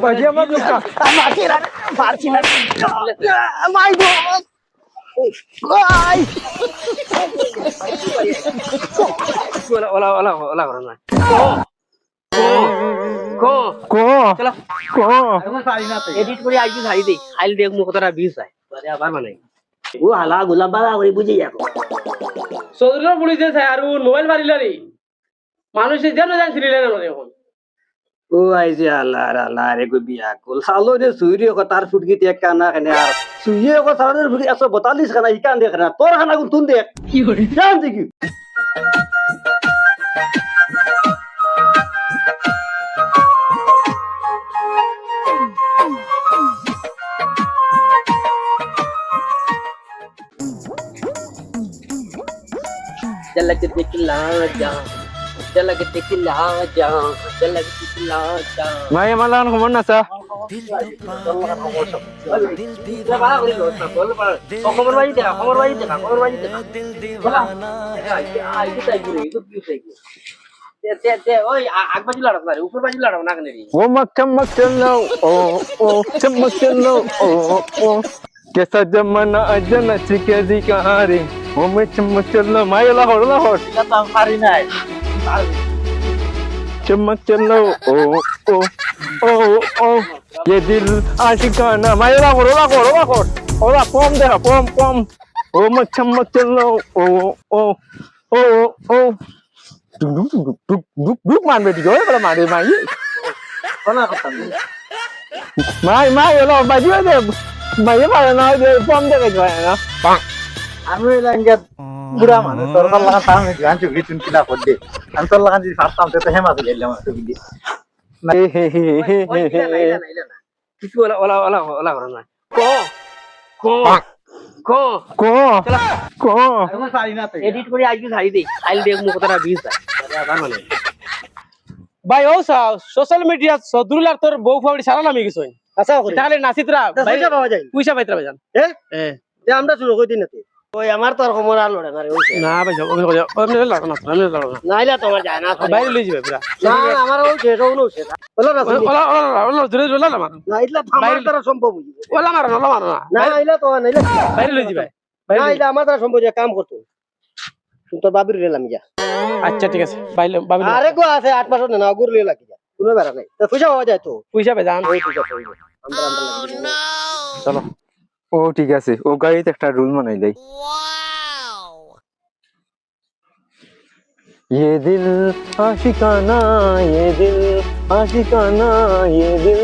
বাজি আমার লুকা মাকে রা পারছি না মাই গো ওই ওলা ওলা ওলা ওলা করো না কো কো চলো কো এডিট করে আইজি ছাড়ি দেই খাইল দেখ মুখ কতটা ভিউজ হয় পরে আবার মানে ও হালা গোলাম বালা করে বুঝি যাকো সদরের পুলিশে ছায় আর মোবাইল মারিলারি মানুষে যেন জানছিলেন না এখন ও আইছে আল্লাহ আল্লাহ রে গো বিয়া কল সালো রে সুইরি কো তার ফুটকি তে কানা খানে আর সুইয়ে কো সালো ফুটকি 142 খানা ইকান দেখ না তোর খানা কোন তুন দেখ কি করে জান দেখি चल के दिखला जा चल के दिखला जा चल के दिखला जा মাই আমার লাগান খবর না চা বাবা করি লো বল বল খবর বাজি দেখা খবর বাজি দেখা খবর বাজি দেখা আই কি তাই করে তো কি তাই তে ওই আগ বাজি লড়া না উপর বাজি লড়া না কেন রে ও চমক চলো ও চমক চলো ও कैसा जमाना अजना चिके दिकारे ओ मैं चमक चलो माय लाहौर এটা তো আমি পারি নাই चमक चलो ओ ये दिल आशिकाना माय लाहौर ओला पम दे पम ओ मैं चमक चलो ओ दुक मान बेटी जो बड़ा मारे माई কোনা কথা माय ओला बाजी दे মাই পারে না যে পম দেখে যায় না আমি লাঙ্গা বুড়া মানুষ তোর লাগা সামনে গান চুগলি চুন কিনা করদে আমি তোর লাগা যদি ফারতাম তো হেমাতে গেলাম চুগলি কিছু ওলা ওলা ওলা ওলা করো না কো কো কো কো চলো কো আমি পারি না তো এডিট করে আইজি ছাড়ি দেই খাইল দেখ মুখ কতটা ভিউজ হয় পরে আবার মানে ভাই ও সোশ্যাল মিডিয়া সদরুল আর তোর বউ ফাবড়ি সারা নামি গেছ আচ্ছা করে তাহলে নাসিতরা পয়সা পাওয়া যায় পয়সা পাইতরা ভাইজান হ্যাঁ হ্যাঁ যে আমরা শুরু কই দিন নাতে ওই আমার তোর খবর আর লড়ে না রে ওই না ভাই ওমনে লাগো না ওমনে লাগো না নাইলা তোমার যায় না বাইরে লই যাবে পুরা না আমার ওই সেটাও নো সেটা ওলা না ওলা ওলা ওলা ধরে ওলা না মারো না ইলা থামার দ্বারা সম্ভব হইবে ওলা মারো না না ইলা তো নাইলা বাইরে লই যাবে না ইলা আমার দ্বারা সম্ভব যে কাম করতো তুই তোর বাবির রেলাম যা আচ্ছা ঠিক আছে বাইরে বাবু আরে গো আছে 8 মাস না গুর লে লাগি যা কোনো বেড়া নাই তো পয়সা পাওয়া যায় তো পয়সা ভাইজান ওই পয়সা পাইবে আমরা লাগি চলো ও ঠিক আছে ও গাড়িতে একটা রুল বানাই দেই ये दिल आशिकाना ये दिल आशिकाना ये दिल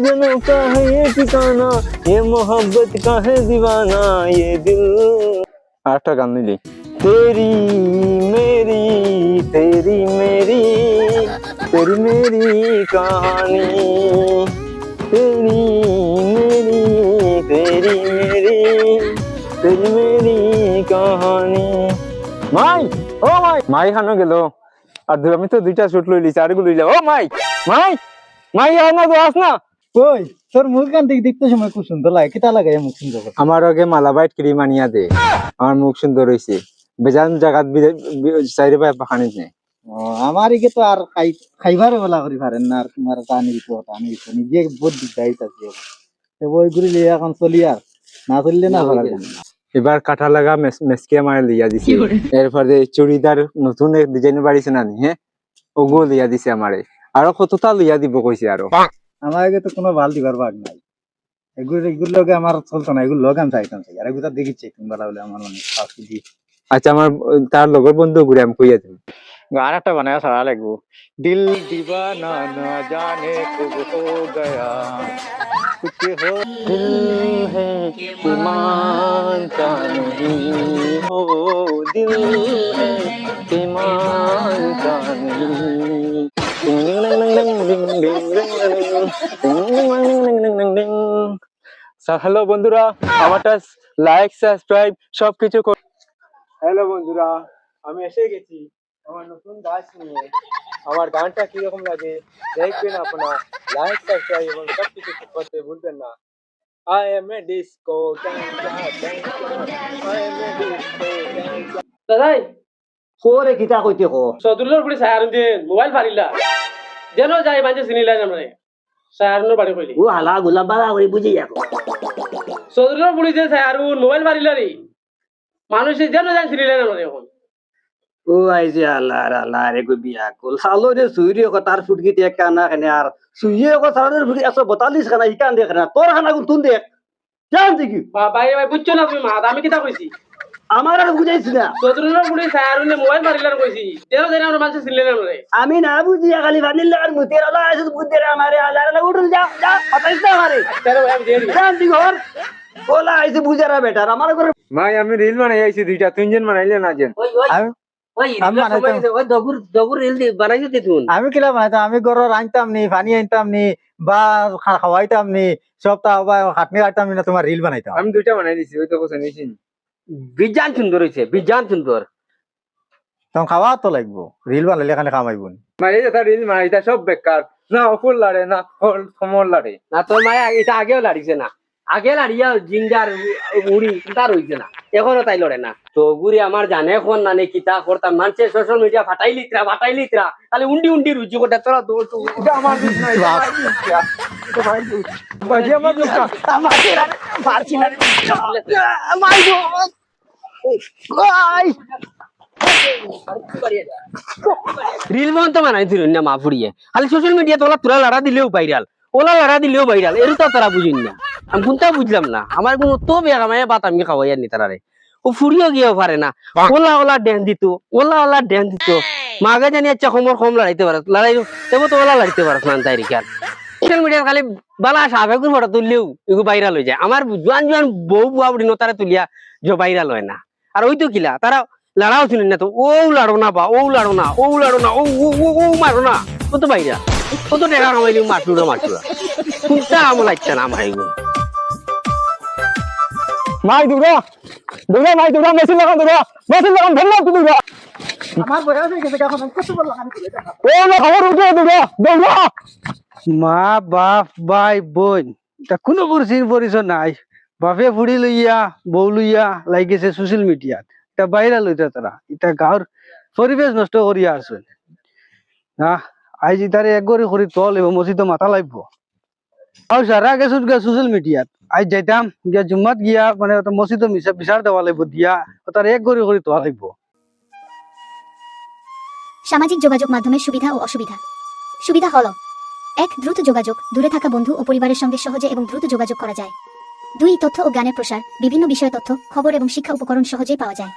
जनों का है ये ठिकाना ये मोहब्बत का है दीवाना ये दिल आठटा गान निली तेरी मेरी तेरी मेरी तेरी मेरी कहानी तेरी मेरी तेरी मेरी तेरी मेरी कहानी মাই ও মাই খানো গেল আর আমি তো দুইটা শুট লই লিছি আর গুলো লইলা ও মাই আনা তো আস না ওই তোর মুখ গান দেখতে সময় খুব সুন্দর লাগে কিটা লাগে মুখ সুন্দর আমার আগে মালাবাইট ক্রিম আনিয়া দে আমার মুখ সুন্দর হইছে বেজান জায়গা চাইরে পায় পাখানি নেই আমার ইকে তো আর খাইবারে বলা করি পারেন না আর তোমার টানি দিতে টানি দিতে নিজে বহুত দিগদারিত আছে ওই গুলি লিয়ে এখন চলি আর না চললে না ভালো এবার কাটা লাগা মেসকে মারে লিয়া দিছে এরপরে চুড়িদার নতুন এক ডিজাইন বাড়িছে না হ্যাঁ ওগো লিয়া দিছে আমারে আরো কতটা লিয়া দিব কইছে আরো আমার আগে তো কোনো ভাল দিবার ভাগ নাই এগুলো লগে আমার চলতো না এগুলো লগে আমি চাইতাম চাই আর এগুলো দেখিচ্ছি তুমি বলা বলে আমার মানে শাস্তি দিয়ে আচ্ছা আমার তার লগর বন্ধু ঘুরে আমি কইয়া দিই গান একটা বানায় সারা লাগবো দিল দিবানা না জানে কব হো গয়া कुछ हो दिल है कि मानता नहीं हो दिल है कि मानता नहीं হ্যালো বন্ধুরা আমারটা লাইক সাবস্ক্রাইব সবকিছু হ্যালো বন্ধুরা আমি এসে গেছি আমার নতুন গাছ নিয়ে আমার গানটা কিরকম লাগে দেখবেন আপনারা লাইক সাবস্ক্রাইব এবং সবকিছু করতে ভুলবেন না I am a disco dancer I am a disco dancer দাদাই কোরে কিতা কইতে কো সদরুলের পুলিশ আয়ার দে মোবাইল ফারিলা যেন যাই বাজে চিনিলা না মানে সায়ারুনের বাড়ি কইলি ও হালা গুলা বালা করে বুঝি যাবো চৌধুরীর বুড়ি যে সায়ারুন মোবাইল মারিলারি মানুষ যেন জানছিলেন না এখন ও আইছে আল্লাহ রে গো বিয়া কল সালো রে সুইরি কো তার ফুটকিতে এক কানা খানে আর সুইয়ে কো সারাদের ফুটকি 142 খানা ইকান দেখ না তোর খানা গুন তুন দেখ জান দেখি ভাই ভাই বুঝছো না তুমি মা আমি কিতা কইছি আমার আর বুঝাইছি না চৌধুরীর বুড়ি সায়ারুনে মোবাইল মারিলার কইছি যেন যেন আমরা মানুষ ছিলেন না রে আমি না বুঝি খালি বানিল আর মুতের আলা আইছে বুঝতে রে আমারে আল্লাহ রে উঠুন যা যা পাতাইছ না আমারে তারে ভাই আমি দেরি জান দি ঘর ওলা আইছে বুঝারা বেটা আমার করে ভাই আমি রিল বানাই আইছি দুইটা তিনজন বানাইলে না যেন আমি কিলা বানাইতাম আমি গরর আনতাম নি পানি আনতাম নি বা খাওয়াইতাম নি সপ্তাহ বা খাটনি কাটতাম না তোমার রিল বানাইতাম আমি দুইটা বানাই দিছি ওই তো পছন্দ হইছে বিজ্ঞান সুন্দর হইছে বিজ্ঞান সুন্দর তখন খাওয়া তো লাগবো রিল বানাইলে এখানে কামাইব মানে এই যে রিল বানাইতা সব বেকার না ফুল লাড়ে না ফল সমল লাড়ে না তোর মায়া এটা আগেও লাড়িছে না আগে লাড়িয়া জিঞ্জার উড়ি তার হইছে না এখনো তাই লড়ে না তো গুরি আমার জানে এখন না নে কিতা করতাম মানুষের সোশ্যাল মিডিয়া ফাটাই লিত্রা তাহলে উন্ডি উন্ডি রুজি করতে তোরা দৌড় এটা আমার বিজনেস বাজি আমার রিল বন্ধ মানাই দিল না মা ফুড়িয়ে খালি সোশ্যাল মিডিয়া তোরা লড়া দিলেও ভাইরাল ওলা লড়া দিলেও ভাইরাল এর তো তারা বুঝিন না আমি কোনটা বুঝলাম না আমার কোনো তো বেয়া কামাই বাত আমি খাওয়াই নি তারারে ও ফুড়িও গিয়েও পারে না ওলা ড্যান দিত ওলা ড্যান দিত মাগে জানি আচ্ছা কম লড়াইতে পারে লড়াই তবু তো ওলা লড়াইতে পারে না তাই রিকার সোশ্যাল মিডিয়ার খালি বালা সাবেকুর ফটো তুললেও এগুলো ভাইরাল হয়ে যায় আমার জোয়ান বউ বুয়া বুড়ি নতারে তুলিয়া যে ভাইরাল হয় না আর ওই তো কিলা তারা লড়াও শুনেন না তো ও লাড়ো না বা ও লাড়ো না ও মারো না ও তো বাইরা ও তো টেকা কামাইলি মারছুরা কোনটা আমল আইছে না আমার এগুলো মাই দুর্গা মাই দুর্গা মেশিন লাগান ধরলাম তুই দুর্গা আমার বয়স হয়ে গেছে এখন কত বড় লাগান ও না খবর উঠে দুর্গা মা বাপ ভাই বোন তা কোনো পরিচয় নাই বাপে ফুড়ি লইয়া বউ লইয়া লাগিছে সোশ্যাল মিডিয়াত এটা বাইরা লইতে তারা এটা গাঁর পরিবেশ নষ্ট করিয়া আছে না আজ ইতারে এক গড়ি করি তল এবং মসজিদ মাথা লাগব আর সারা গেছো সোশ্যাল মিডিয়াত আজ যাইতাম গিয়া জুম্মাত গিয়া মানে মসজিদ বিচার দেওয়া লাগবো দিয়া তার এক গড়ি করি তোলা লাগবো সামাজিক যোগাযোগ মাধ্যমের সুবিধা ও অসুবিধা সুবিধা হলো 1 দ্রুত যোগাযোগ দূরে থাকা বন্ধু ও পরিবারের সঙ্গে সহজে এবং দ্রুত যোগাযোগ করা যায় 2 তথ্য ও জ্ঞানের প্রসার বিভিন্ন বিষয় তথ্য খবর এবং শিক্ষা উপকরণ সহজেই পাওয়া যায়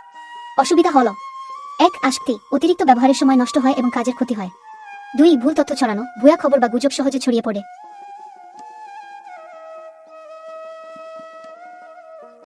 অসুবিধা হলো 1 আসক্তি অতিরিক্ত ব্যবহারের সময় নষ্ট হয় এবং কাজের ক্ষতি হয় 2 ভুল তথ্য ছড়ানো ভুয়া খবর বা গুজব সহজে ছড়িয়ে পড়ে